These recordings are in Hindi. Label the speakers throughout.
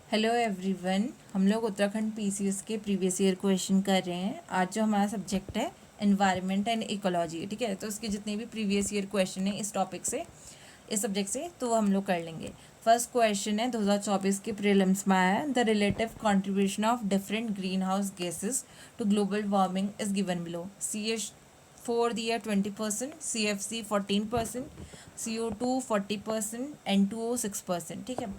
Speaker 1: हेलो एवरीवन, हम लोग उत्तराखंड पीसीएस के प्रीवियस ईयर क्वेश्चन कर रहे हैं। आज जो हमारा सब्जेक्ट है एनवायरनमेंट एंड इकोलॉजी, ठीक है। तो उसके जितने भी प्रीवियस ईयर क्वेश्चन हैं इस टॉपिक से, इस सब्जेक्ट से, तो वो हम लोग कर लेंगे। फर्स्ट क्वेश्चन है 2024 के प्रीलिम्स में आया, the relative contribution of different greenhouse gases to global warming is given below. CH4 दिया 20%, CFC 14%, CO2 40%, N2O 6%, ठीक है।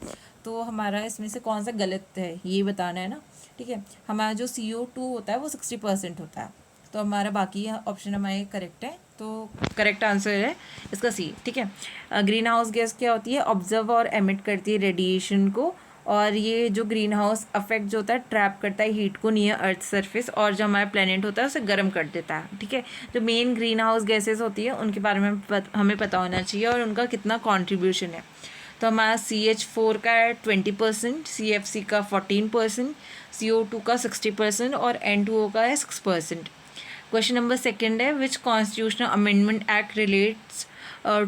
Speaker 1: तो हमारा इसमें से कौन सा गलत है ये बताना है ना, ठीक है। हमारा जो CO2 होता है वो 60% होता है, तो हमारा बाकी ऑप्शन हमारे करेक्ट है। तो करेक्ट आंसर है इसका सी, ठीक है। ग्रीन हाउस गैस क्या होती है? ऑब्जर्व और एमिट करती है रेडिएशन को, और ये जो ग्रीन हाउस अफेक्ट जो होता है ट्रैप करता है हीट को नियर अर्थ सरफेस, और जो हमारा प्लेनेट होता है उसे गर्म कर देता है, ठीक है। जो मेन ग्रीन हाउस गैसेज होती है उनके बारे में हमें पता होना चाहिए और उनका कितना कॉन्ट्रीब्यूशन है। तो हमारा CH4 का है 20%, CFC का 14%, CO2 का 60% और N2O का है 6%। क्वेश्चन नंबर सेकेंड है, which constitutional amendment act relates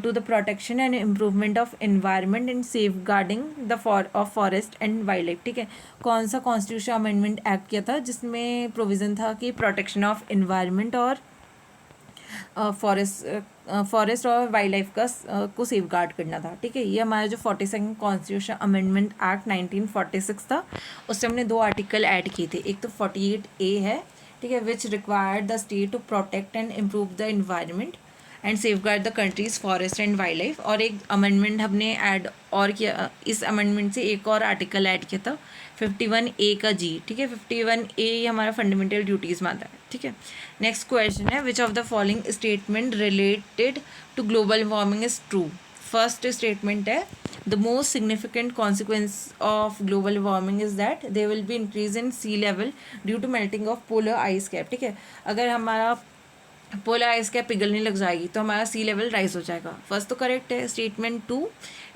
Speaker 1: to the protection and improvement of environment and safeguarding the of forest and wildlife, ठीक है। कौन सा कॉन्स्टिट्यूशन अमेंडमेंट एक्ट किया था जिसमें प्रोविज़न था कि प्रोटेक्शन ऑफ एनवायरनमेंट और फॉरेस्ट और वाइल्ड लाइफ का को सेफ गार्ड करना था, ठीक है। ये हमारा जो 42nd कॉन्स्टिट्यूशन अमेंडमेंट एक्ट 1946 था, उससे हमने दो आर्टिकल ऐड किए थे। एक तो 48A है, ठीक है, which required the state to protect and improve the environment and safeguard the country's forest and wildlife. और एक अमेंडमेंट हमने ऐड और किया, इस अमेंडमेंट से एक और आर्टिकल ऐड किया था 51A का जी, ठीक है। 51A हमारा फंडामेंटल ड्यूटीज़ में आता है, ठीक है। नेक्स्ट क्वेश्चन है, which of the following statement related to global warming is true. First statement है, the most significant consequence of global warming is that they will be increase in sea level due to melting of polar ice cap, ठीक है। अगर हमारा पोलर आइस कैप पिघलने लग जाएगी तो हमारा सी लेवल राइज हो जाएगा। फर्स्ट तो करेक्ट है। Statement two,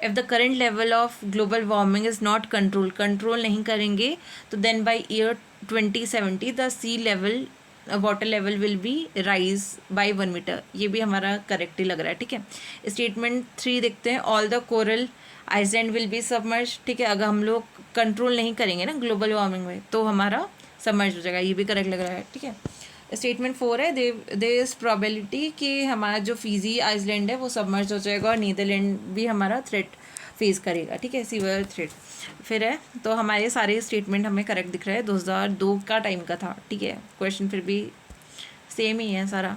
Speaker 1: if the current level of global warming is not control नहीं करेंगे तो then by year 2070 the sea level water level will be raise by 1 metre. ये भी हमारा करेक्ट ही लग रहा है, ठीक है। स्टेटमेंट 3 देखते हैं, all the coral island will be submerge, ठीक है। अगर हम लोग कंट्रोल नहीं करेंगे ना ग्लोबल वार्मिंग में तो हमारा सबमर्ज हो जाएगा, ये भी करेक्ट लग रहा है, ठीक है। स्टेटमेंट 4 है, दे इज़ प्रॉबेबिलिटी कि हमारा जो फिजी आइसलैंड है वो सबमर्ज हो जाएगा और नीदरलैंड भी हमारा थ्रेट फेस करेगा, ठीक है, सीवियर थ्रेट। फिर है, तो हमारे सारे स्टेटमेंट हमें करेक्ट दिख रहा है, 2002 का टाइम का था, ठीक है। क्वेश्चन फिर भी सेम ही है सारा।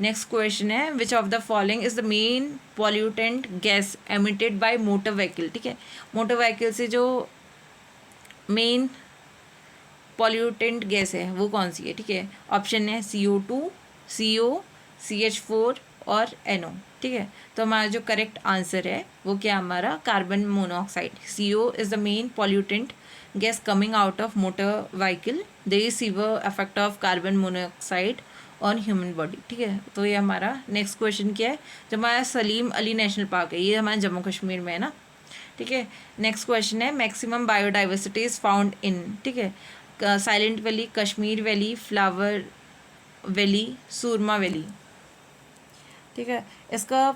Speaker 1: नेक्स्ट क्वेश्चन है, which of the following is the main pollutant gas emitted by motor vehicle, ठीक है। मोटर व्हीकल से जो मेन पॉल्यूटेंट गैस है वो कौन सी है, ठीक है। ऑप्शन है CO2, CO, CH4 और NO, ठीक है। तो हमारा जो करेक्ट आंसर है वो क्या हमारा carbon monoxide. CO is the main pollutant gas coming out of motor vehicle, there is severe effect of carbon monoxide on human body, ठीक है। तो ये हमारा नेक्स्ट क्वेश्चन क्या है, जो हमारा सलीम अली नेशनल पार्क है, ये हमारे जम्मू कश्मीर में है ना, ठीक है। नेक्स्ट क्वेश्चन है, maximum biodiversity is found in, ठीक है। Silent valley, Kashmir valley, flower valley, Surma valley, ठीक है। इसका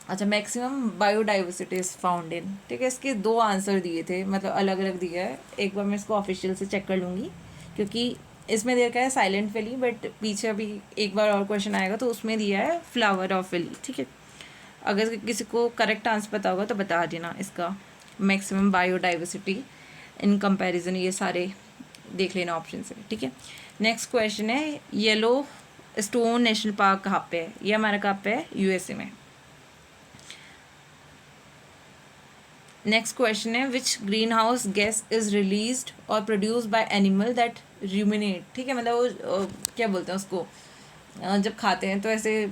Speaker 1: अच्छा, maximum biodiversity is found in, ठीक है। इसके दो आंसर दिए थे, मतलब अलग अलग दिया है। एक बार मैं इसको ऑफिशियल से चेक कर लूँगी, क्योंकि इसमें देखा है साइलेंट वैली, बट पीछे अभी एक बार और क्वेश्चन आएगा तो उसमें दिया है फ्लावर ऑफ वैली, ठीक है। अगर किसी को करेक्ट आंसर पता होगा तो बता देना इसका मैक्सिमम बायोडाइवर्सिटी इन कंपैरिजन, ये सारे देख लेना ऑप्शन से, ठीक है। नेक्स्ट क्वेश्चन है, येलो स्टोन नेशनल पार्क कहाँ पे है? ये हमारा कहाँ पे है? USA में। नेक्स्ट क्वेश्चन है, which greenhouse gas is released और produced by animal that ruminate, ठीक है। मतलब वो क्या बोलते हैं उसको, जब खाते हैं तो ऐसे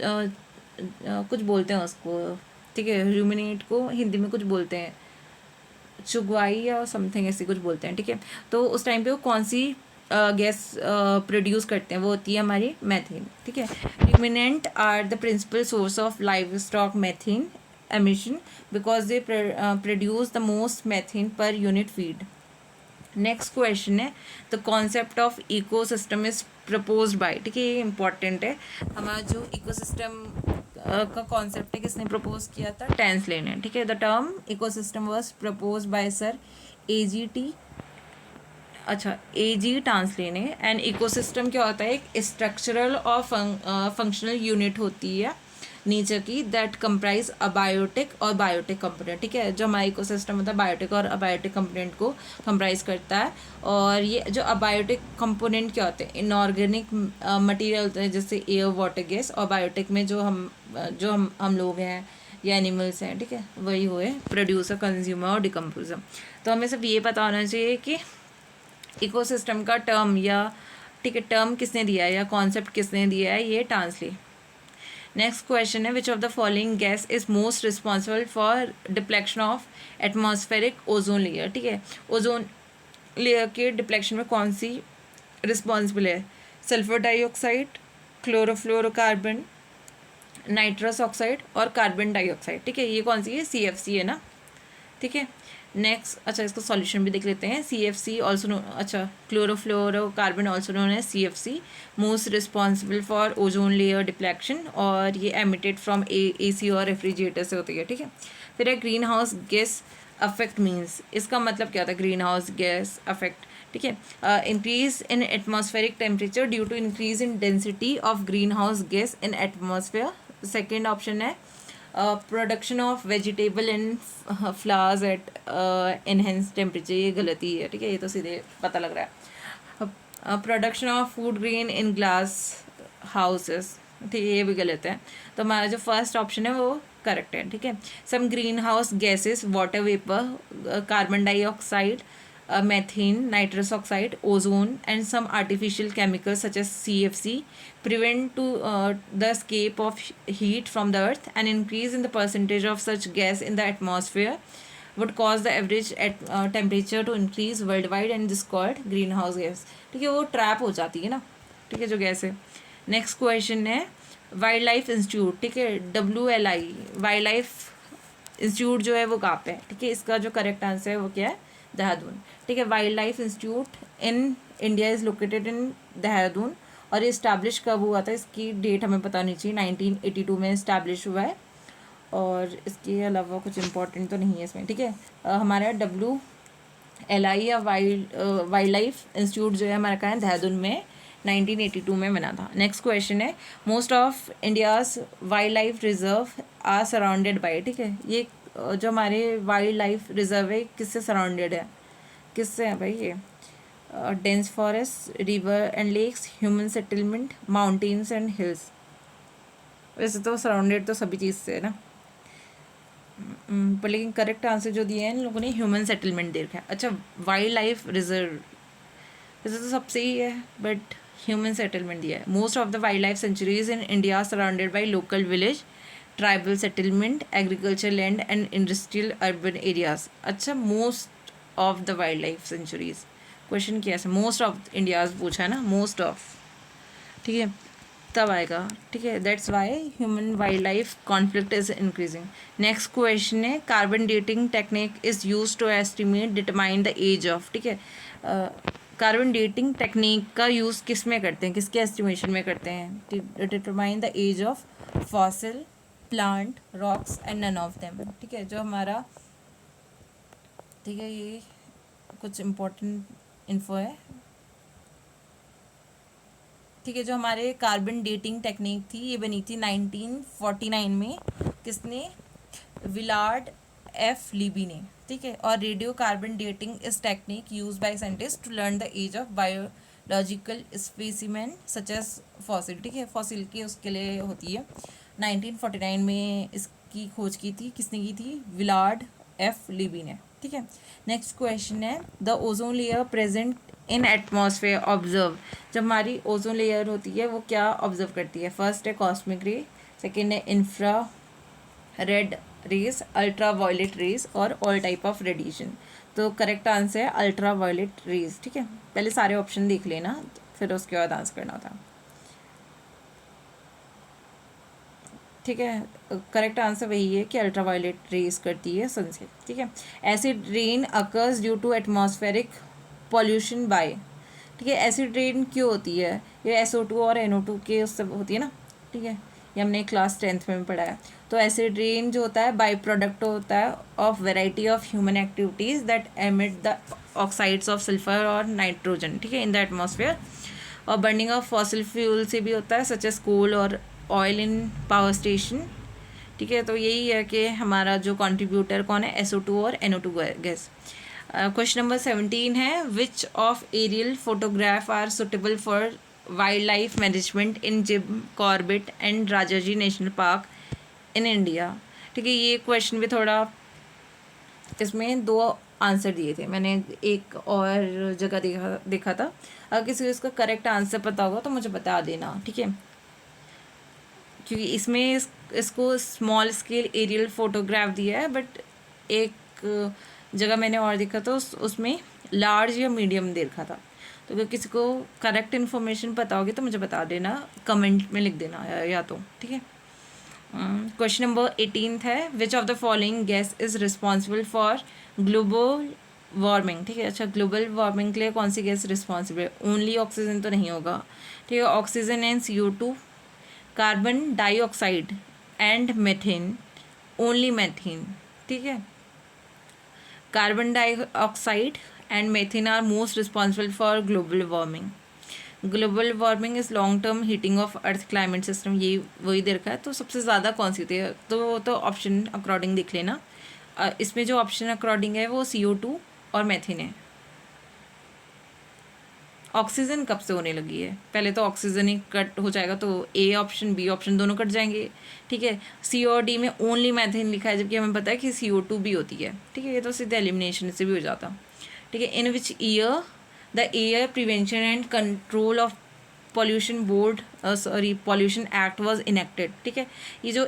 Speaker 1: कुछ बोलते हैं उसको, ठीक है। रूमिनेट को हिंदी में कुछ बोलते हैं, चुगवाई या समथिंग ऐसी कुछ बोलते हैं, ठीक है। तो उस टाइम पे वो कौन सी गैस प्रोड्यूस करते हैं, वो होती है हमारी मैथेन, ठीक है। Ruminant are the principal source of livestock methane emission because they produce the most methane per unit feed. Next question है, the concept of ecosystem is propose by, ठीक है। ये इंपॉर्टेंट है, हमारा जो इको सिस्टम का कॉन्सेप्ट है किसने प्रपोज किया था? टेंसले ने, ठीक है। The term ecosystem was propose by sir AGT, अच्छा AG टांसले ने। एंड इकोसिस्टम क्या होता है? एक स्ट्रक्चरल और फंक्शनल यूनिट होती है नेचर की दैट कंप्राइज अबायोटिक और बायोटिक कंपोनेंट, ठीक है। जो हमारा इकोसिस्टम होता है बायोटिक और अबायोटिक कंपोनेंट को कंप्राइज करता है। और ये जो अबायोटिक कंपोनेंट क्या होते हैं? इनऑर्गेनिक मटेरियल होते हैं जैसे एयर, वाटर, गैस। और बायोटिक में जो हम लोग हैं या एनिमल्स हैं, ठीक है, वही हुए प्रोड्यूसर, कंज्यूमर और डिकम्पोजर। तो हमें सिर्फ ये पता होना चाहिए कि इकोसिस्टम का टर्म या, ठीक है, टर्म किसने दिया है या कॉन्सेप्ट किसने दिया है? ये टांसले। नेक्स्ट क्वेश्चन है which of the following gas is most responsible for deflection of atmospheric ozone layer, ठीक है। ओजोन लेयर के डिप्लेक्शन में कौन सी रिस्पॉन्सिबल है? Sulphur dioxide, chlorofluorocarbon, nitrous oxide और कार्बन डाइऑक्साइड, ठीक है। ये कौन सी है? CFC है ना, ठीक है। नेक्स्ट, अच्छा इसको सॉल्यूशन भी देख लेते हैं। CFC ऑल्सो नो, अच्छा क्लोरोफ्लोरोकार्बन ऑल्सो नोन है CFC, most responsible for ozone layer deflection, और ये एमिटेड फ्रॉम AC और रेफ्रिजरेटर से होती है, ठीक है। फिर है green house gas affect means, इसका मतलब क्या होता है ग्रीन हाउस गैस अफेक्ट, ठीक है। Increase in atmospheric temperature due to increase in density of greenhouse gas in atmosphere. Second option है production of vegetable and flowers at enhance temperature, ये गलती है, ठीक है, ये तो सीधे पता लग रहा है। Production of food grain in glass houses, ठीक है, ये भी गलत है। तो हमारा जो फर्स्ट ऑप्शन है वो करेक्ट है, ठीक है। Some greenhouse gases, water vapour, carbon dioxide, methane, nitrous oxide, ozone, and some artificial chemicals such as CFC prevent the escape of heat from the earth. An increase in the percentage of such gas in the atmosphere would cause the average temperature to increase worldwide, and this called greenhouse gas, ठीक है। वो ट्रैप हो जाती है ना, ठीक है, जो गैस है। नेक्स्ट क्वेश्चन है वाइल्ड लाइफ इंस्टीट्यूट, ठीक है, WLI वाइल्ड लाइफ इंस्टीट्यूट जो है वो कहाँ पे है, ठीक है। इसका जो करेक्ट आंसर है वो क्या है? देहरादून, ठीक है। Wild life institute in India is located in Dehradun. और ये इस्टेब्लिश कब हुआ था? इसकी डेट हमें पता नहीं चाहिए, 1982 में इस्टेब्लिश हुआ है। और इसके अलावा कुछ इंपॉर्टेंट तो नहीं है इसमें, ठीक है। हमारा WLI या वाइल्ड लाइफ इंस्टीट्यूट जो है हमारा कहाँ है? देहरादून में 1982 में बना था। नेक्स्ट क्वेश्चन है most of India's wildlife reserve are surrounded by, ठीक है। ये जो हमारे वाइल्ड लाइफ रिजर्व है किससे सराउंडेड है? किससे है भाई? ये dense forest, river and lakes, human settlement, mountains and hills. वैसे तो सराउंडेड तो सभी चीज़ से है ना, पर लेकिन करेक्ट आंसर जो दिया है इन लोगों ने ह्यूमन सेटलमेंट दे रखा है। अच्छा वाइल्ड लाइफ रिजर्व वैसे तो सबसे ही है, बट ह्यूमन सेटलमेंट दिया है। Most of the wildlife sanctuaries in India surrounded by local village, tribal settlement, agriculture land and industrial urban areas. अच्छा most of the wildlife sanctuaries question किया है, मोस्ट ऑफ इंडियाज पूछा है ना, मोस्ट ऑफ, ठीक है, तब आएगा, ठीक है। That's why human wildlife conflict is increasing. Next question है carbon dating technique is use to estimate determine the age of, ठीक है। कार्बन डेटिंग टेक्निक का यूज़ किस में करते हैं, किसके एस्टिमेशन में करते हैं? Determine the age of fossil, plant, rocks and none of them, ठीक है। जो हमारा, ठीक है, ये कुछ इम्पोर्टेंट इन्फो है, ठीक है। जो हमारे कार्बन डेटिंग टेक्निक थी ये बनी थी 1949 में, किसने? Willard F. लीबी ने, ठीक है। और radio carbon dating is technique use by scientist to learn the age of biological specimen such as fossil, ठीक है। फॉसिल की उसके लिए होती है। 1949 में इसकी खोज की थी, किसने की थी? Willard F. लीबी ने, ठीक है। नेक्स्ट क्वेश्चन है the ozone layer present in atmosphere observe. जब हमारी ओजोन लेयर होती है वो क्या ऑब्जर्व करती है? फर्स्ट है कॉस्मिक रे, सेकेंड है infrared rays, ultraviolet rays और ऑल टाइप ऑफ रेडिएशन। तो करेक्ट आंसर है अल्ट्रा वायलेट रेस, ठीक है। पहले सारे ऑप्शन देख लेना फिर उसके बाद आंसर करना था, ठीक है। करेक्ट आंसर वही है कि अल्ट्रा वायलेट रेस करती है सन से, ठीक है। Acid rain occurs due to atmospheric pollution by, ठीक है। एसिड रेन क्यों होती है? ये SO2 और NO2 के उससे होती है ना, ठीक है। ये हमने क्लास 10th में पढ़ा है। तो एसिड रेन जो होता है बाई प्रोडक्ट होता है of variety of human activities that emit the oxides of sulphur और नाइट्रोजन, ठीक है, इन द एटमॉस्फेयर। और बर्निंग ऑफ फॉसिल फ्यूल से भी होता है, सच एज कोल और ऑयल इन पावर स्टेशन, ठीक है। तो यही है कि हमारा जो कंट्रीब्यूटर कौन है, SO2 और NO2 गैस। क्वेश्चन नंबर 17 है, which of aerial photograph are suitable for wildlife management in Jim Corbett and Rajaji national park in India, ठीक है। ये क्वेश्चन भी थोड़ा, इसमें 2 आंसर दिए थे, मैंने एक और जगह देखा था। अगर किसी को इसका करेक्ट आंसर पता होगा तो मुझे बता देना, ठीक है, क्योंकि इसमें इसको स्मॉल स्केल एरियल फोटोग्राफ दिया है, बट एक जगह मैंने और देखा तो उसमें लार्ज या मीडियम देखा था। तो अगर किसी को करेक्ट इन्फॉर्मेशन पता होगी तो मुझे बता देना, कमेंट में लिख देना या तो, ठीक है। क्वेश्चन नंबर 18 है, which of the following gas is responsible for global warming, ठीक है। अच्छा, ग्लोबल वार्मिंग के लिए कौन सी गैस रिस्पॉन्सिबल है? ओनली ऑक्सीजन तो नहीं होगा, ठीक है। Oxygen and CO2, carbon dioxide and methane, only methane, ठीक है। Carbon dioxide and methane are most responsible for global warming. Global warming is long term heating of earth climate system, ये वही दे रखा है। तो सबसे ज़्यादा कौन सी होती है? तो ऑप्शन अकॉर्डिंग देख लेना। इसमें जो ऑप्शन अकॉर्डिंग है वो CO2 और मेथेन है। ऑक्सीजन कब से होने लगी है? पहले तो ऑक्सीजन ही कट हो जाएगा तो A ऑप्शन B ऑप्शन दोनों कट जाएंगे, ठीक है। C और D में ओनली मेथेन लिखा है, जबकि हमें पता है कि CO2 भी होती है, ठीक है। ये तो सीधे एलिमिनेशन से भी हो जाता, ठीक है। In which year the air prevention and control of pollution board pollution act was enacted, ठीक है। ये जो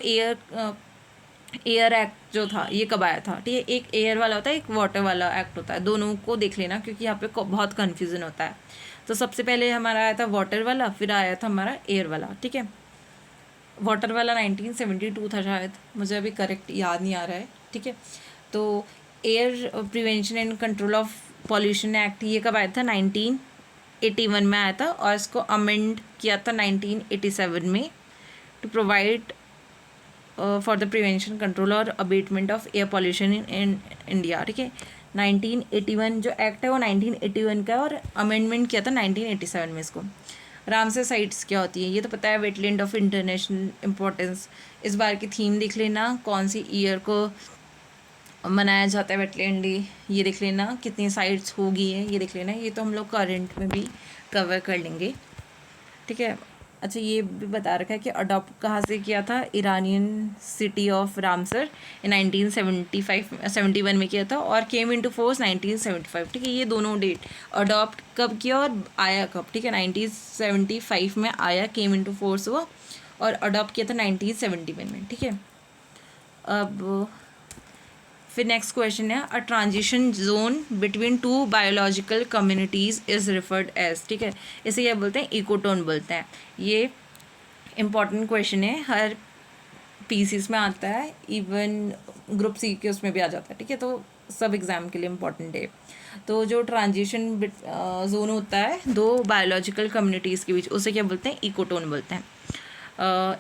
Speaker 1: एयर एक्ट जो था ये कब आया था, ठीक है। एक एयर वाला होता है, एक वाटर वाला एक्ट होता है, दोनों को देख लेना क्योंकि यहाँ पे बहुत कन्फ्यूज़न होता है। तो सबसे पहले हमारा आया था वाटर वाला, फिर आया था हमारा एयर वाला, ठीक है। वाटर वाला 1972 था शायद, मुझे अभी करेक्ट याद नहीं आ रहा है, ठीक है। तो air prevention and control of pollution act ये कब आया था? 1981 में आया था, और इसको अमेंड किया था 1987 में, to provide for the prevention control और abatement of air pollution in India, ठीक है। 1981 जो एक्ट है वो 1981 का है, और अमेंडमेंट किया था 1987 में इसको। रामसर साइट्स क्या होती है? ये तो पता है, वेटलैंड ऑफ इंटरनेशनल इम्पोर्टेंस। इस बार की थीम देख लेना, कौन सी ईयर को मनाया जाता है वेटलैंड डे, ये देख लेना। कितनी साइट्स होगी है ये देख लेना, ये तो हम लोग करंट में भी कवर कर लेंगे, ठीक है। अच्छा, ये भी बता रखा है कि अडॉप्ट कहाँ से किया था, ईरानियन सिटी ऑफ रामसर 1971 में किया था, और केम इनटू फोर्स 1975, ठीक है। ये दोनों डेट, अडॉप्ट कब किया और आया कब, ठीक है। 1975 में आया, केम इनटू फोर्स हुआ, और अडॉप्ट किया था 1971 में, ठीक है। अब फिर नेक्स्ट क्वेश्चन है, a transition zone between two biological communities is referred as, ठीक है। इसे क्या बोलते हैं? इकोटोन बोलते हैं। ये इम्पॉर्टेंट क्वेश्चन है, हर पीसीस में आता है, इवन ग्रुप C के उसमें भी आ जाता है, ठीक है। तो सब एग्ज़ाम के लिए इम्पॉर्टेंट है। तो जो ट्रांजिशन जोन होता है दो बायोलॉजिकल कम्युनिटीज़ के बीच, उसे क्या बोलते हैं? इकोटोन बोलते हैं।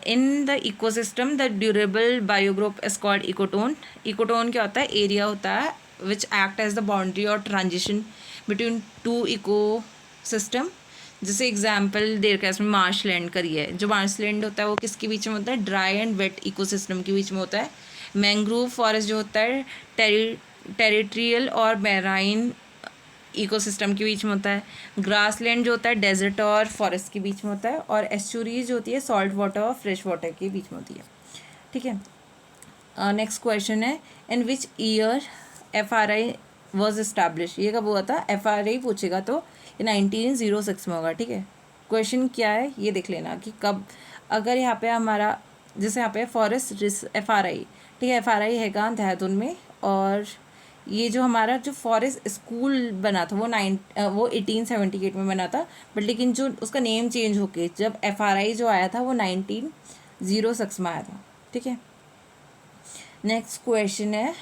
Speaker 1: In the ecosystem the durable biogroup is called ecotone. Ecotone क्या होता है? एरिया होता है which act as the boundary और transition between two ecosystem. जैसे एग्जाम्पल दे रखा है इसमें, मार्शलैंड का है। जो मार्शलैंड होता है वो किसके बीच में होता है? ड्राई एंड वेट इकोसिस्टम के बीच में होता है। मैंग्रोव फॉरेस्ट जो होता है टेरिटरियल और मैराइन इकोसिस्टम के बीच में होता है। ग्रासलैंड जो होता है डेजर्ट और फॉरेस्ट के बीच में होता है। और एस्चुरीज होती है सॉल्ट वाटर और फ्रेश वाटर के बीच में होती है, ठीक है। नेक्स्ट क्वेश्चन है, in which year FRI was establish. ये कब हुआ था? FRI पूछेगा तो ये 1906 में होगा, ठीक है। क्वेश्चन क्या है ये देख लेना कि कब। अगर यहाँ पे हमारा जैसे यहाँ पे फॉरेस्ट FRI, ठीक है, FRI है कहाँ? देहरादून में। और ये जो हमारा जो फॉरेस्ट स्कूल बना था वो 1878 में बना था, बट लेकिन जो उसका नेम चेंज होके जब FRI जो आया था वो 1906 में आया था, ठीक है। नेक्स्ट क्वेश्चन है,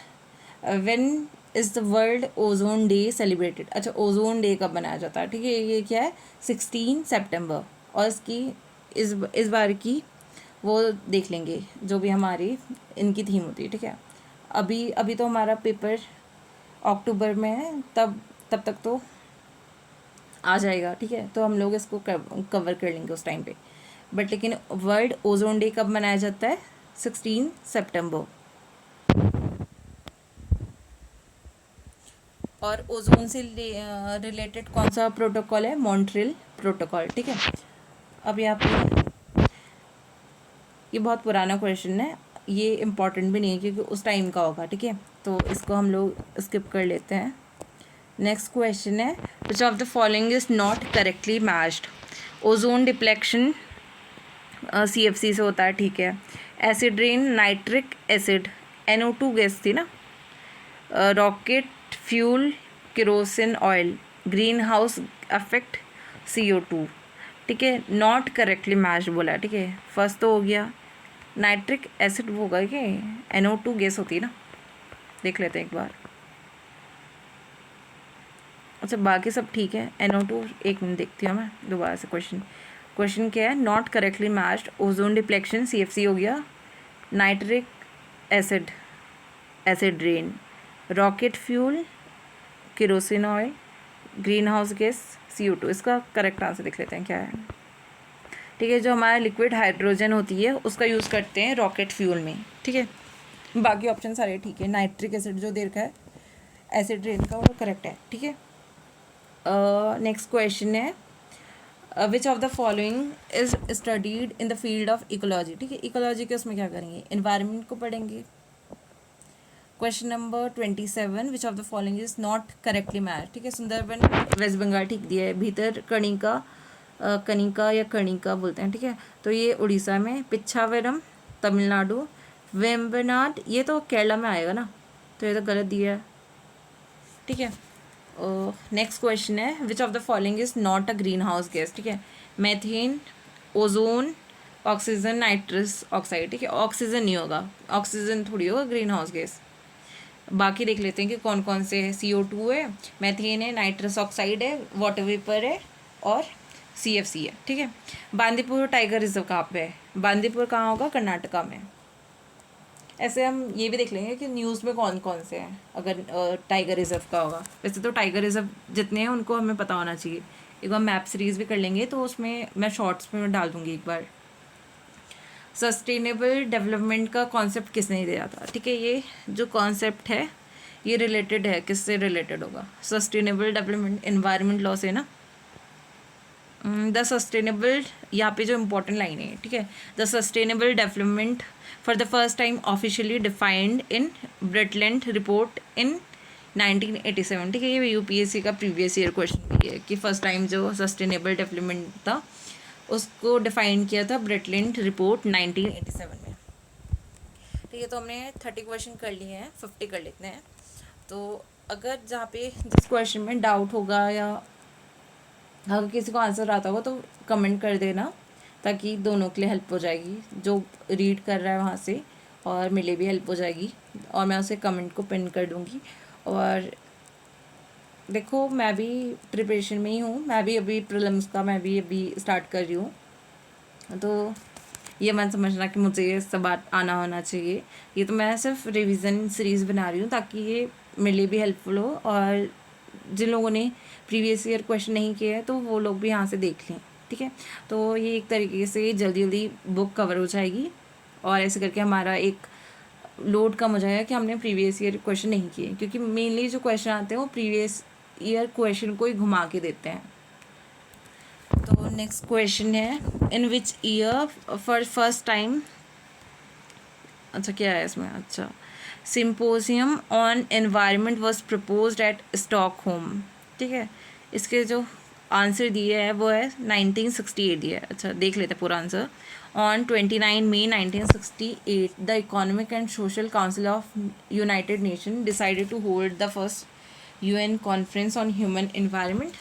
Speaker 1: when is the world ozone day celebrated. अच्छा, ओजोन डे कब मनाया जाता है, ठीक है। ये क्या है? 16 सितंबर। और इसकी इस बार की वो देख लेंगे जो भी हमारी इनकी थीम होती है, ठीक है। अभी अभी तो हमारा पेपर अक्टूबर में है, तब तक तो आ जाएगा, ठीक है। तो हम लोग इसको कवर कर लेंगे उस टाइम पे। बट लेकिन वर्ल्ड ओजोन डे कब मनाया जाता है? 16 सितंबर। और ओजोन से रिलेटेड कौन सा प्रोटोकॉल है? मॉन्ट्रियल प्रोटोकॉल, ठीक है। अब यहाँ पे ये बहुत पुराना क्वेश्चन है, ये इम्पॉर्टेंट भी नहीं है क्योंकि उस टाइम का होगा, ठीक है। तो इसको हम लोग स्किप कर लेते हैं। नेक्स्ट क्वेश्चन है, which of the following is not correctly matched? Ozone deflection CFC से होता है, ठीक है। Acid rain, nitric acid, NO2 gas थी ना, rocket fuel, kerosene oil, green house effect, CO2, ठीक है। नॉट करेक्टली मैच बोला है, ठीक है। फर्स्ट तो हो गया नाइट्रिक एसिड, वो होगा कि NO2 गैस होती है ना, देख लेते हैं एक बार। अच्छा बाकी सब ठीक है, NO2 एक मिनट देखती हूँ मैं दोबारा से। क्वेश्चन क्या है? Not correctly matched, ozone deflection CFC हो गया, nitric acid acid rain, rocket fuel, kerosene oil, green house gas, CO2। इसका करेक्ट आंसर देख लेते हैं क्या है, ठीक है। जो हमारा लिक्विड हाइड्रोजन होती है उसका यूज़ करते हैं रॉकेट फ्यूल में, ठीक है। बाकी ऑप्शन सारे ठीक है। नाइट्रिक एसिड जो दे रखा है एसिड रेन का, वो करेक्ट है, ठीक है। नेक्स्ट क्वेश्चन है, which of the following is studied in the field of ecology, ठीक है। इकोलॉजी के उसमें क्या करेंगे? इन्वायरमेंट को पढ़ेंगे। Question number 27, which of the following is not correctly match, ठीक है। सुंदरबन वेस्ट बंगाल ठीक दिया है। भीतर कणिका, कनिका या कणिका बोलते हैं, ठीक है। तो ये उड़ीसा में, पिच्छावरम तमिलनाडु, वेम्बनाड ये तो केरला में आएगा ना, तो ये तो गलत दिया है, ठीक है। नेक्स्ट क्वेश्चन है, which of the following is not a green house gas, ठीक है। Methane, ozone, oxygen, nitrous oxide, ठीक है। ऑक्सीजन नहीं होगा, ऑक्सीजन थोड़ी होगा ग्रीन हाउस गैस। बाकी देख लेते हैं कि कौन कौन से है। CO2 है, मैथेन है, नाइट्रस ऑक्साइड है, वाटर वेपर है और CFC है, ठीक है। बांदीपुर टाइगर रिजर्व कहाँ पे है? बांदीपुर कहाँ होगा? कर्नाटका में। ऐसे हम ये भी देख लेंगे कि न्यूज़ में कौन कौन से हैं अगर टाइगर रिजर्व का होगा। वैसे तो टाइगर रिजर्व जितने हैं उनको हमें पता होना चाहिए। एक बार मैप सीरीज़ भी कर लेंगे, तो उसमें मैं शॉर्ट्स में डाल दूँगी एक बार। सस्टेनेबल डेवलपमेंट का कॉन्सेप्ट किसने दिया था, ठीक है। ये जो कॉन्सेप्ट है ये रिलेटेड है, किससे रिलेटेड होगा? सस्टेनेबल डेवलपमेंट एनवायरनमेंट लॉ से ना। द सस्टेनेबल, यहाँ पे जो इम्पोर्टेंट लाइन है, ठीक है। The sustainable development for the first time officially defined in Brundtland report in 1987, ठीक है। ये UPSC का प्रीवियस ईयर क्वेश्चन भी है कि फर्स्ट टाइम जो सस्टेनेबल डेवलपमेंट था उसको डिफाइन किया था ब्रिटलैंड रिपोर्ट 1987 में, ठीक है। तो हमने 30 क्वेश्चन कर लिए हैं, 50 कर लेते हैं। तो अगर जहाँ पे जिस क्वेश्चन में डाउट होगा या अगर किसी को आंसर आता होगा तो कमेंट कर देना, ताकि दोनों के लिए हेल्प हो जाएगी, जो रीड कर रहा है वहाँ से और मेरे लिए भी हेल्प हो जाएगी। और मैं उसे कमेंट को पिन कर दूँगी। और देखो मैं भी प्रिपरेशन में ही हूँ, मैं भी अभी प्रीलिम्स का मैं भी अभी स्टार्ट कर रही हूँ। तो ये मत समझना कि मुझे ये सब आना होना चाहिए। ये तो मैं सिर्फ रिवीजन सीरीज़ बना रही हूँ ताकि ये मेरे लिए भी हेल्पफुल हो, और जिन लोगों ने प्रीवियस ईयर क्वेश्चन नहीं किए हैं तो वो लोग भी यहाँ से देख लें, ठीक है। तो ये एक तरीके से जल्दी जल्दी बुक कवर हो जाएगी, और ऐसे करके हमारा एक लोड कम हो जाएगा कि हमने प्रीवियस ईयर क्वेश्चन नहीं किए, क्योंकि मेनली जो क्वेश्चन आते हैं वो प्रीवियस ईयर क्वेश्चन को ही घुमा के देते हैं। तो नेक्स्ट क्वेश्चन है, in which year for first time, अच्छा क्या है इसमें, अच्छा symposium on environment was proposed at Stockholm, ठीक है। इसके जो आंसर दिए है वो है 1968 दिया है। अच्छा देख लेते हैं पूरा answer. On 29 May 1968 the economic and social council of united nation decided to hold the first UN conference on human environment,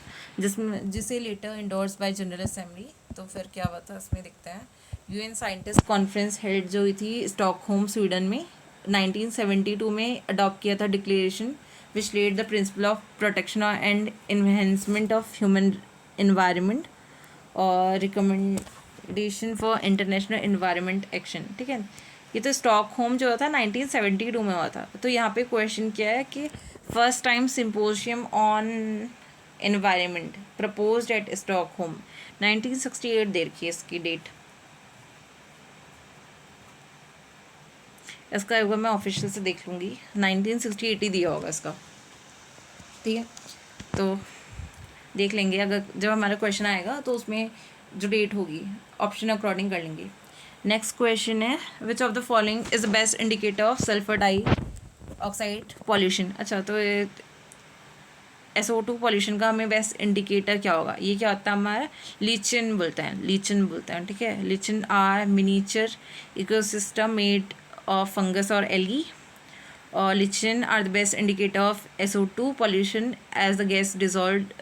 Speaker 1: जिसे later endorse by general assembly. तो फिर क्या हुआ था इसमें देखते हैं। UN साइंटिस्ट कॉन्फ्रेंस हेल्ड जो हुई थी स्टॉकहोम स्वीडन में 1972 में अडॉप्ट किया था declaration which led the principle of protection and enhancement of human environment, और addition for international environment action, ठीक है। ये तो स्टॉकहोम जो था 1972 में हुआ था। तो यहाँ पे क्वेश्चन क्या है कि first time symposium on environment proposed at Stockholm 1968 दे रखी है इसकी डेट। इसका एक बार मैं ऑफिशियल से देख लूँगी, 1968 ही दिया होगा इसका, ठीक है। तो देख लेंगे, अगर जब हमारा क्वेश्चन आएगा तो उसमें जो डेट होगी ऑप्शन अकॉर्डिंग कर लेंगे। नेक्स्ट क्वेश्चन है which of the following is the best indicator of sulphur dioxide pollution. अच्छा, तो SO2 पॉल्यूशन का हमें बेस्ट इंडिकेटर क्या होगा? ये क्या होता है हमारा? लीचन बोलते हैं, ठीक है। Lichen are miniature ecosystem made of fungus और algae. lichen are the best indicator of SO2 pollution as the gas dissolved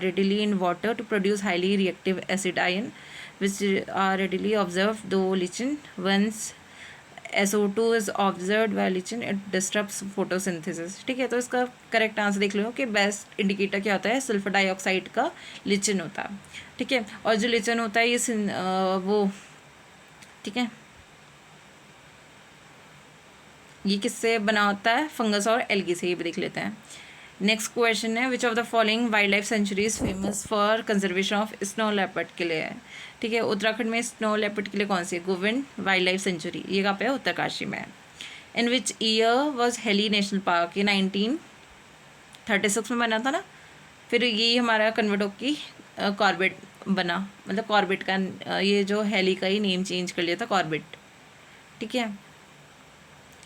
Speaker 1: readily in water to produce highly reactive acid ion which are readily observed though lichen once SO2 is observed by lichen it disrupts photosynthesis, ठीक है। तो इसका करेक्ट आंसर देख लो कि बेस्ट इंडिकेटर क्या होता है? सल्फर डाइऑक्साइड का lichen होता है, ठीक है। और जो lichen होता है ये वो, ठीक है, ये किससे बना होता है? फंगस और एल्गी से। ये भी देख लेते हैं। नेक्स्ट क्वेश्चन है which of the following wild life sanctuaries famous for conservation of snow leopard के लिए है, ठीक है। उत्तराखंड में स्नो लेपर्ड के लिए कौन सी है? गोविंद वाइल्ड लाइफ सेंचुरी, ये कहाँ पे है? उत्तरकाशी में है। In which year was Hailey national park? ये 1936 में बना था ना। फिर ये हमारा कन्वर्ट होकर कॉर्बेट बना, मतलब कॉर्बेट का ये जो हेली का ही नेम चेंज कर लिया था कॉर्बेट, ठीक है।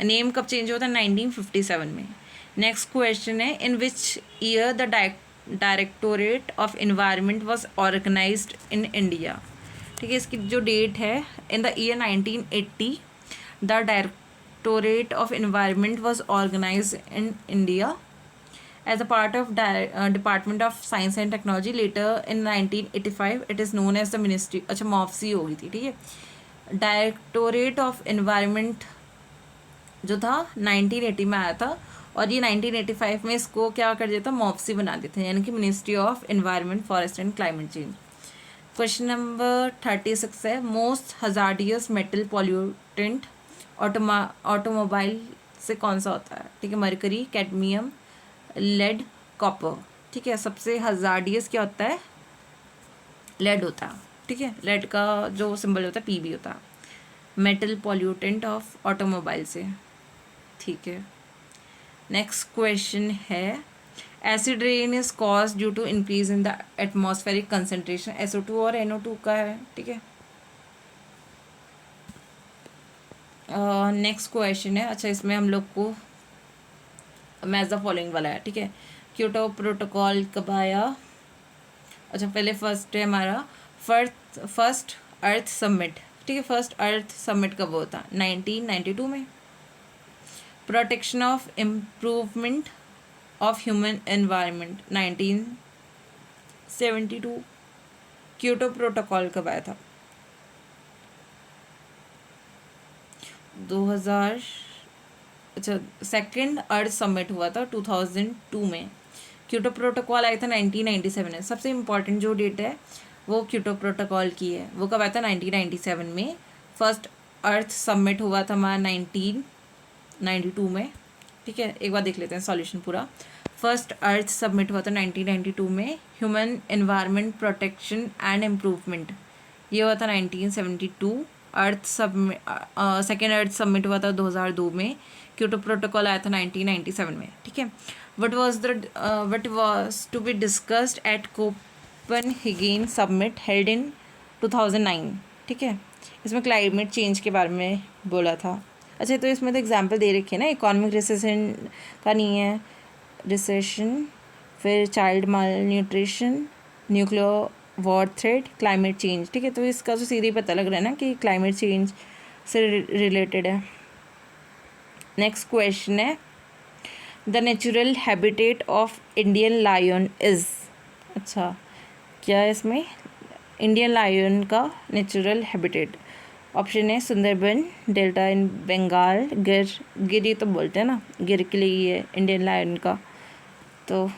Speaker 1: नेम कब चेंज हुआ था? 1957 में। नेक्स्ट क्वेश्चन है in which year the directorate of environment was organised in India, ठीक है। इसकी जो डेट है, in the year 1980 the directorate of environment was organised in India as a part of department of science and technology. Later in 1985 it is known as the ministry. अच्छा, मॉफ्सी हो गई थी, ठीक है। डायरेक्टोरेट ऑफ एनवायरनमेंट जो था 1980 में आया था और ये 1985 में इसको क्या कर दिया था? मॉफ्सी बना दिए थे, यानी कि ministry of environment forest and climate change. Question number 36 है most hazardous metal pollutant automobile से कौन सा होता है, ठीक है। मरकरी, कैडमियम, लेड, कॉपर, ठीक है। सबसे हजार्डियस क्या होता है? लेड होता है, ठीक है। लेड का जो सिंबल होता है PB होता है, मेटल पॉल्यूटेंट ऑफ ऑटोमोबाइल से, ठीक है। नेक्स्ट क्वेश्चन है acid rain is cause due to increase in the atmospheric concentration. SO2 और NO2 का है, ठीक है। नेक्स्ट क्वेश्चन है, अच्छा इसमें हम लोग को मैच द फॉलोइंग वाला है, ठीक है। क्योटो प्रोटोकॉल कब आया? अच्छा, पहले फर्स्ट है हमारा फर्स्ट अर्थ समिट, ठीक है। फर्स्ट अर्थ समिट कब होता? 1992 में। Protection of improvement of human environment 1972। Kyoto protocol कब आया था? 2000। अच्छा, सेकेंड अर्थ समिट हुआ था 2002 में। क्योटो प्रोटोकॉल आया था 1997 में। सबसे इम्पॉर्टेंट जो डेट है वो क्योटो प्रोटोकॉल की है, वो कब आया था? 1997 में। फर्स्ट अर्थ समिट हुआ था हमारा 1992 में, ठीक है। एक बार देख लेते हैं सॉल्यूशन पूरा। फर्स्ट अर्थ समिट हुआ था 1992 में। Human environment protection and improvement ये हुआ था 1972। अर्थ सेकेंड अर्थ समिट हुआ था 2002 में। क्योटो प्रोटोकॉल आया था 1997 में, ठीक है। What was to be discussed at Copenhagen summit held in 2009, ठीक है। इसमें क्लाइमेट चेंज के बारे में बोला था। अच्छा, तो इसमें तो एग्जाम्पल दे रखे हैं ना, इकोनॉमिक रिसेशन का नहीं है, रिसेशन, फिर child malnutrition, nuclear war threat, climate change, ठीक है। तो इसका तो सीधे पता लग रहा है ना कि क्लाइमेट चेंज से रिलेटेड है। नेक्स्ट क्वेश्चन है the natural habitat of Indian lion is. अच्छा, क्या है इसमें? इंडियन लायन का नेचुरल हैबिटेट ऑप्शन है सुंदरबन, डेल्टा इन बंगाल, गिर ये तो बोलते हैं ना, गिर के लिए ये है इंडियन लायन का। तो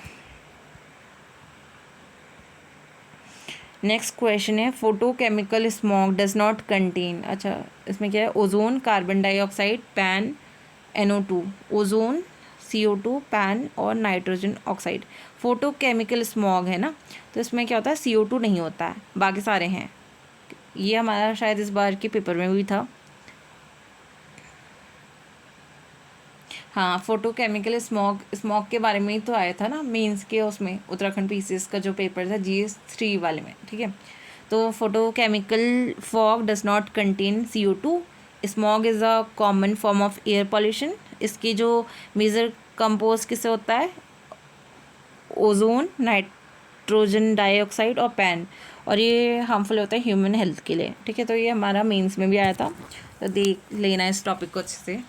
Speaker 1: नेक्स्ट क्वेश्चन है photochemical smog does not contain, अच्छा इसमें क्या है, ozone, carbon dioxide, pan, NO2, ozone, CO2, pan और नाइट्रोजन ऑक्साइड। फोटोकेमिकल स्मॉग है ना, तो इसमें क्या होता है, CO2 नहीं होता है, बाकी सारे हैं। ये हमारा शायद इस बार के पेपर में भी था। हाँ, फोटोकेमिकल स्मॉग के बारे में ही तो आया था ना मेंस के, उसमें उत्तराखंड PCS का जो पेपर था GS3 वाले में, ठीक है। तो photochemical fog does not contain CO2। Smog is a common form of air pollution. इसकी जो मेजर कंपोज किससे होता है, ओजोन, नाइट्रोजन डाइऑक्साइड और पैन, और ये हार्मफुल होता है ह्यूमन हेल्थ के लिए, ठीक है। तो ये हमारा मेंस में भी आया था, तो देख लेना इस टॉपिक को अच्छे से।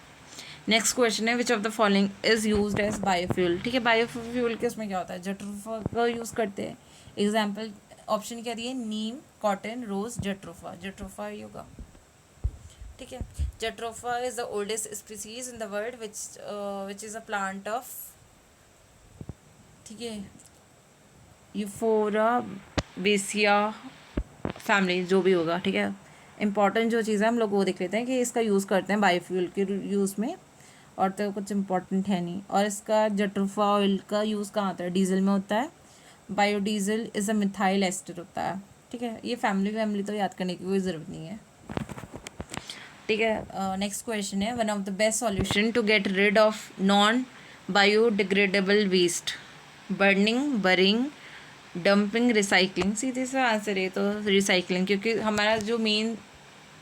Speaker 1: नेक्स्ट क्वेश्चन है which of the following is used as biofuel, ठीक है। बायोफ्यूल के उसमें क्या होता है, जट्रोफा का यूज़ करते हैं। एग्जाम्पल ऑप्शन क्या दिए, नीम, कॉटन, रोज, जट्रोफा। जट्रोफा ही होगा, ठीक है। Jatropha is the oldest species in the world which is a plant of, ठीक है, यूफोरा बेसिया फैमिली, जो भी होगा, ठीक है। इंपॉर्टेंट जो चीज़ है हम लोग वो देख लेते हैं कि इसका यूज़ करते हैं बायोफ्यूल के यूज़ में, और तो कुछ इंपॉर्टेंट है नहीं। और इसका जट्रोफा ऑयल का यूज़ कहाँ होता है, डीजल में होता है। Biodiesel is a methyl ester होता है, ठीक है। ये फैमिली तो याद करने की कोई ज़रूरत नहीं है, ठीक है। नेक्स्ट क्वेश्चन है one of the best solution to get rid of non biodegradable waste, burning, burying, dumping, recycling. सीधे से आंसर है तो रिसाइकलिंग, क्योंकि हमारा जो मेन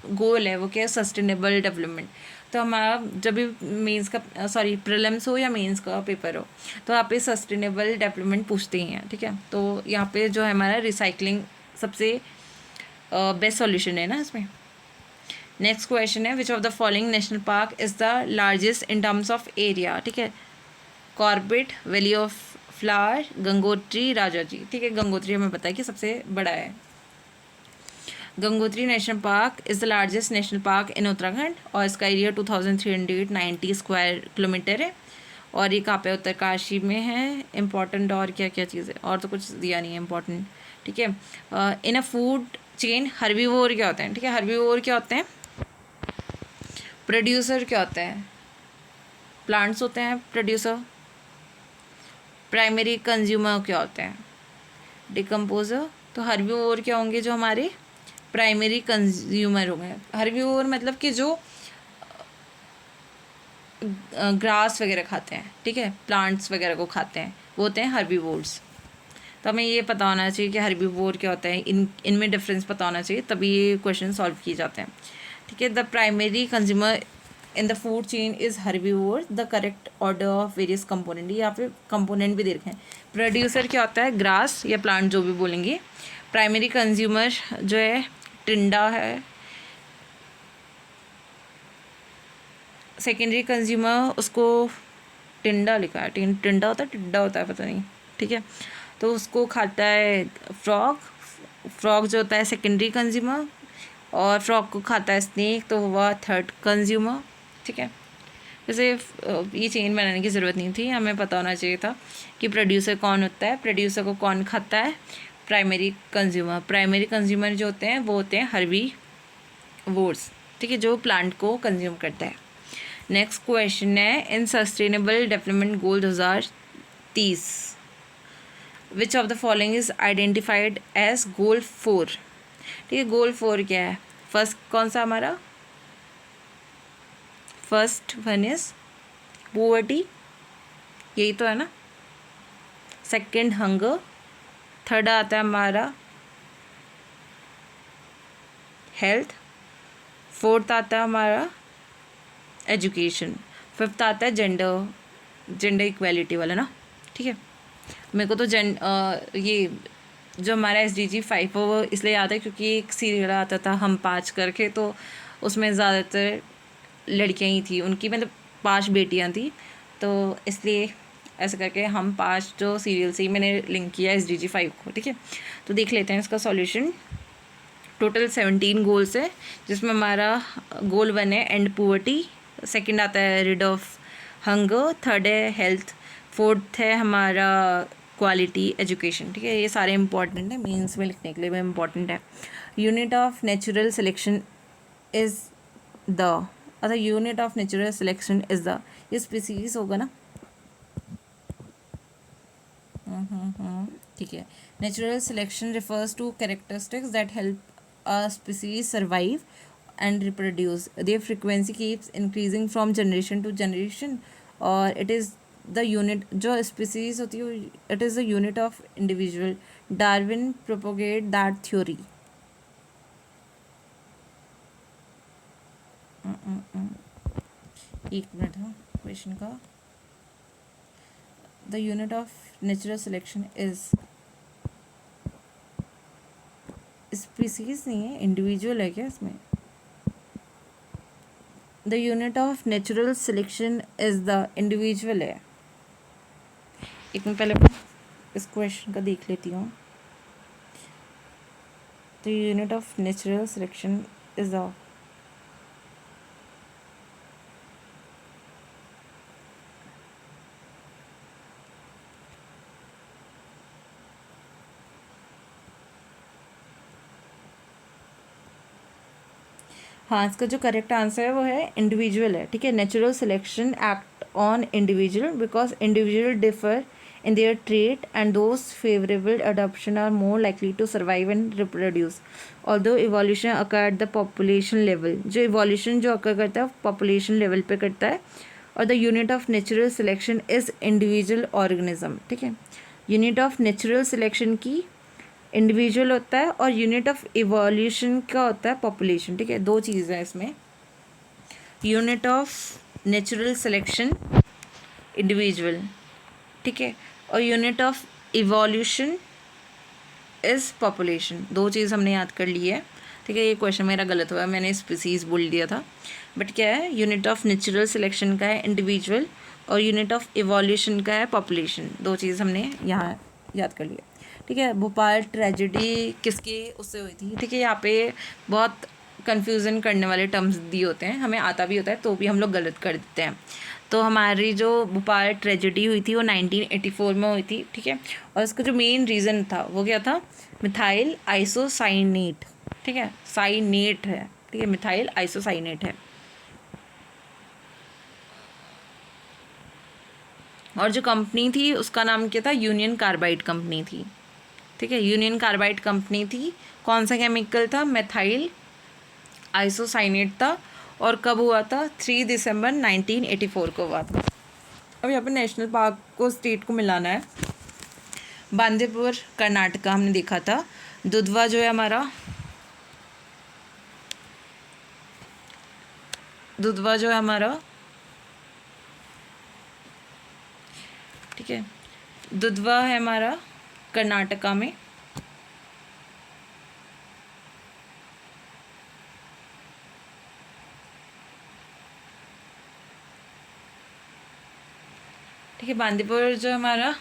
Speaker 1: गोल है वो क्या है, सस्टेनेबल डेवलपमेंट। तो हमारा जब भी मेंस का सॉरी प्रीलिम्स हो या मेंस का पेपर हो, तो यहाँ पे सस्टेनेबल डेवलपमेंट पूछते ही हैं, ठीक है। तो यहाँ पे जो है हमारा रिसाइकलिंग सबसे बेस्ट सॉल्यूशन है ना इसमें। नेक्स्ट क्वेश्चन है which of the following national park is the largest in terms of area, ठीक है। Corbett, valley of flower, Gangotri, Rajaji, ठीक है। गंगोत्री हमें पता है कि सबसे बड़ा है। Gangotri national park is the largest national park इन उत्तराखंड, और इसका एरिया 2390 स्क्वायर किलोमीटर है, और ये कहाँ पे, उत्तरकाशी में है। इम्पॉर्टेंट और क्या क्या चीज़ है, और तो कुछ दिया नहीं है इम्पॉर्टेंट, ठीक है। इन अ फूड चेन हर्बीवोर क्या होते हैं, ठीक है। हर्बीवोर क्या होते हैं, प्रोड्यूसर क्या होते हैं, प्लांट्स होते हैं प्रोड्यूसर। प्राइमरी कंज्यूमर क्या होते हैं, डिकम्पोजर। तो हर्बीवोर क्या होंगे, जो हमारे प्राइमरी कंज्यूमर होंगे। हर्बीवोर मतलब कि जो ग्रास वगैरह खाते हैं, ठीक है, प्लांट्स वगैरह को खाते हैं, वो होते हैं हर्बीवोर्स। तो हमें ये पता होना चाहिए कि हर्बीवोर क्या होता है, इनमें डिफरेंस पता होना चाहिए, तभी ये क्वेश्चन सॉल्व किए जाते हैं, ठीक है। The primary consumer in the food chain is herbivore, the correct order of various component. यहाँ पे कंपोनेंट भी दे रखे हैं। प्रोड्यूसर क्या होता है, ग्रास या प्लांट जो भी बोलेंगे। प्राइमरी कंज्यूमर जो है टिंडा है। सेकेंडरी कंज्यूमर उसको टिंडा लिखा है, टिंडा होता है, टिड्डा होता है, पता नहीं, ठीक है। तो उसको खाता है फ्रॉग। फ्रॉग जो होता है सेकेंडरी कंज्यूमर, और फ्रॉग को खाता है स्नेक, तो हुआ थर्ड कंज्यूमर, ठीक है। जैसे ये चेन बनाने की ज़रूरत नहीं थी, हमें पता होना चाहिए था कि प्रोड्यूसर कौन होता है, प्रोड्यूसर को कौन खाता है, प्राइमरी कंज्यूमर। प्राइमरी कंज्यूमर जो होते हैं वो होते हैं हर्बीवोर्स, ठीक है, जो प्लांट को कंज्यूम करता है। नेक्स्ट क्वेश्चन है in sustainable development goal 2030 which of the following is identified as goal 4, ठीक है। गोल 4 क्या है, फर्स्ट कौन सा हमारा, फर्स्ट वन इज पोवर्टी, यही तो है ना। सेकंड हंगर, थर्ड आता है हमारा हेल्थ, फोर्थ आता है हमारा एजुकेशन, फिफ्थ आता है जेंडर इक्वालिटी वाला ना, ठीक है। मेरे को तो ये जो हमारा SDG 5 है वो इसलिए याद है क्योंकि एक सीरियल आता था हम 5 करके, तो उसमें ज़्यादातर लड़कियां ही थी, उनकी मतलब 5 बेटियां थी, तो इसलिए ऐसा करके हम 5 जो सीरियल से ही मैंने लिंक किया SDG 5 को, ठीक है। तो देख लेते हैं इसका सॉल्यूशन। टोटल 17 गोल्स है, जिसमें हमारा गोल 1 है एंड पुवर्टी, सेकंड आता है रिड ऑफ हंगर, थर्ड है हेल्थ, फोर्थ है हमारा क्वालिटी एजुकेशन, ठीक है, ये सारे इंपॉर्टेंट है, मेंस में लिखने के लिए भी इम्पॉर्टेंट है। Unit of natural selection is the, अच्छा unit of natural selection is the, ये स्पीसीज होगा ना, ठीक है। Natural selection refers to characteristics that help a species survive and reproduce. Their frequency keeps increasing from generation to generation, और it is the unit, जो species होती है it is the unit of individual. Darwin propagate that theory. एक मिनट है क्वेश्चन का। The unit of natural selection is, species नहीं है, individual है क्या इसमें? The unit of natural selection is the individual है। एक मिनट पहले इस क्वेश्चन का देख लेती हूँ। The unit of natural selection is the, हाँ इसका जो करेक्ट आंसर है वो है इंडिविजुअल है, ठीक है। Natural selection act on individual because individual differ in their trait and those favorable adoption are more likely to survive and reproduce. Although evolution occur at the population level, जो evolution जो occur करता है population level पे करता है, और the unit of natural selection is individual organism, ठीक है। unit of natural selection की इंडिविजुअल होता है और यूनिट ऑफ इवोल्यूशन का होता है पॉपुलेशन, ठीक है। दो चीज़ है इसमें, unit of natural selection individual, ठीक है, और unit of evolution is population. दो चीज़ हमने याद कर ली है, ठीक है। ये क्वेश्चन मेरा गलत हुआ, मैंने स्पीसीज बोल दिया था, बट क्या है, यूनिट ऑफ नेचुरल सिलेक्शन का है इंडिविजुअल और यूनिट ऑफ इवोल्यूशन का है पॉपुलेशन। दो चीज़ हमने यहाँ याद कर लिया, ठीक है। भोपाल ट्रेजेडी किसकी उससे हुई थी, ठीक है। यहाँ पे बहुत कन्फ्यूज़न करने वाले टर्म्स दिए होते हैं, हमें आता भी होता है तो भी हम लोग गलत कर देते हैं। तो हमारी जो भोपाल ट्रेजेडी हुई थी वो 1984 में हुई थी, ठीक है। और इसका जो मेन रीज़न था वो क्या था, मिथाइल आइसोसाइनेट, ठीक है, साइनेट है, ठीक है, मिथाइल आइसोसाइनेट है। और जो कंपनी थी उसका नाम क्या था, यूनियन कार्बाइड कंपनी थी, ठीक है। यूनियन कार्बाइड कंपनी थी। कौन सा केमिकल था, मेथाइल आइसोसाइनेट था। और कब हुआ था, 3 दिसंबर 1984 को हुआ था। अब यहाँ पे नेशनल पार्क को स्टेट को मिलाना है। बांदीपुर कर्नाटका हमने देखा था। दुधवा जो है हमारा, दुधवा जो है हमारा, ठीक है, दुधवा है हमारा कर्नाटका में, ठीक है। बांदीपुर जो हमारा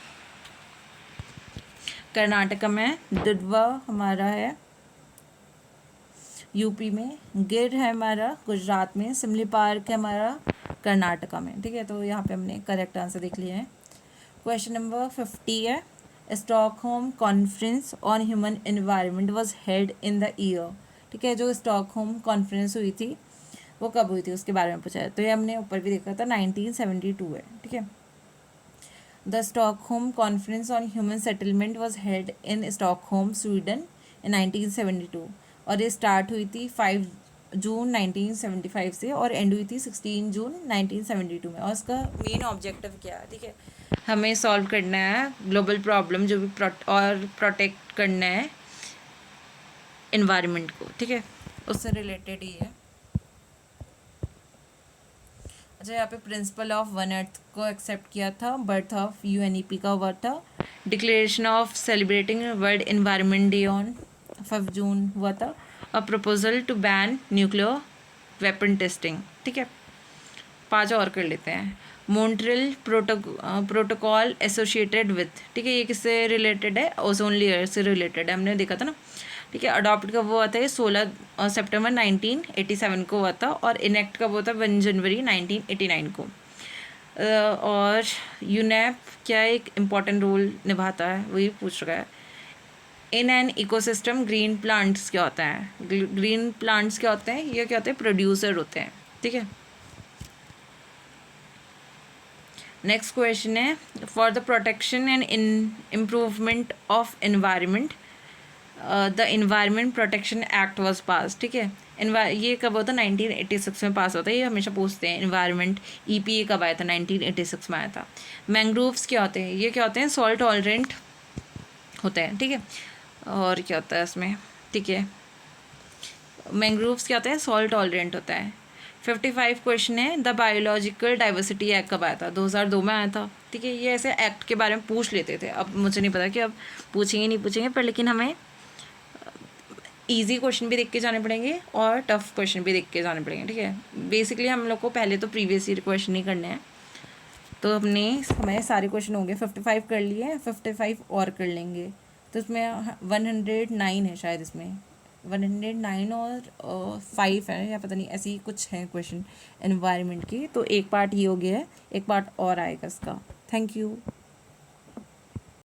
Speaker 1: कर्नाटका में, दुधवा हमारा है यूपी में, गिर है हमारा गुजरात में, सिमली पार्क है हमारा कर्नाटका में, ठीक है। तो यहाँ पे हमने करेक्ट आंसर देख लिया है। क्वेश्चन नंबर 50 है, Stockholm conference on human environment was held in the year, ठीक है। जो स्टॉकहोम कॉन्फ्रेंस हुई थी वो कब हुई थी उसके बारे में पूछा है, तो ये हमने ऊपर भी देखा था 1972 है, ठीक है। The Stockholm conference on human settlement was held in Stockholm Sweden in 1972, और ये स्टार्ट हुई थी 5 जून 1975 से और एंड हुई थी 16 जून 1972 में। और इसका मेन ऑब्जेक्टिव क्या है, ठीक है, हमें सॉल्व करना है ग्लोबल प्रॉब्लम जो भी और प्रोटेक्ट करना है इन्वायरमेंट को, ठीक है, उससे रिलेटेड ही है। अच्छा, यहाँ पे प्रिंसिपल ऑफ वन अर्थ को एक्सेप्ट किया था, बर्थ ऑफ यूएनईपी का हुआ था, declaration of celebrating world environment day on 5 June हुआ था, और proposal to ban nuclear weapon testing, ठीक है। 5 और कर लेते हैं। मॉन्ट्रियल प्रोटोकॉल एसोसिएटेड विथ, ठीक है, ये किससे रिलेटेड है, ओजोन लेयर से रिलेटेड है, हमने देखा था ना, ठीक है। अडॉप्ट कब हुआ था, ये 16 सितंबर 1987 को हुआ था, और इनेक्ट कब हुआ था, 1 जनवरी 1989 को। और यूनेप क्या एक इम्पॉर्टेंट रोल निभाता है, वही पूछ रहा है। In an ecosystem green plants क्या होता है, ग्रीन प्लांट्स क्या होते हैं, ये क्या होते हैं, प्रोड्यूसर होते हैं, ठीक है। नेक्स्ट क्वेश्चन है, for the protection and improvement of environment the environment protection act was pass, ठीक है। ये कब होता है, 1986 में पास होता है, ये हमेशा पूछते हैं। इन्वायरमेंट EPA कब आया था, 1986 में आया था। मैंग्रोव्स क्या होते हैं, ये क्या होते हैं, सॉल्ट टॉलरेंट होते हैं, ठीक है। और क्या होता है इसमें, ठीक है, मैंग्रोव्स क्या होते हैं, सॉल्ट टॉलरेंट होता है। 55 क्वेश्चन है, द बायोलॉजिकल डाइवर्सिटी एक्ट कब आया था, 2002 में आया था, ठीक है। ये ऐसे एक्ट के बारे में पूछ लेते थे, अब मुझे नहीं पता कि अब पूछेंगे नहीं पूछेंगे, पर लेकिन हमें इजी क्वेश्चन भी देख के जाने पड़ेंगे और टफ क्वेश्चन भी देख के जाने पड़ेंगे, ठीक है। बेसिकली हम लोग को पहले तो प्रीवियस ईयर क्वेश्चन ही करने हैं, तो हमें सारे क्वेश्चन होंगे। 55 कर लिए, 55 और कर लेंगे, तो इसमें 109 है शायद, इसमें 109 और 5 है या पता नहीं, ऐसे ही कुछ है क्वेश्चन एनवायरनमेंट की। तो एक पार्ट ये हो गया है, एक पार्ट और आएगा इसका। Thank you.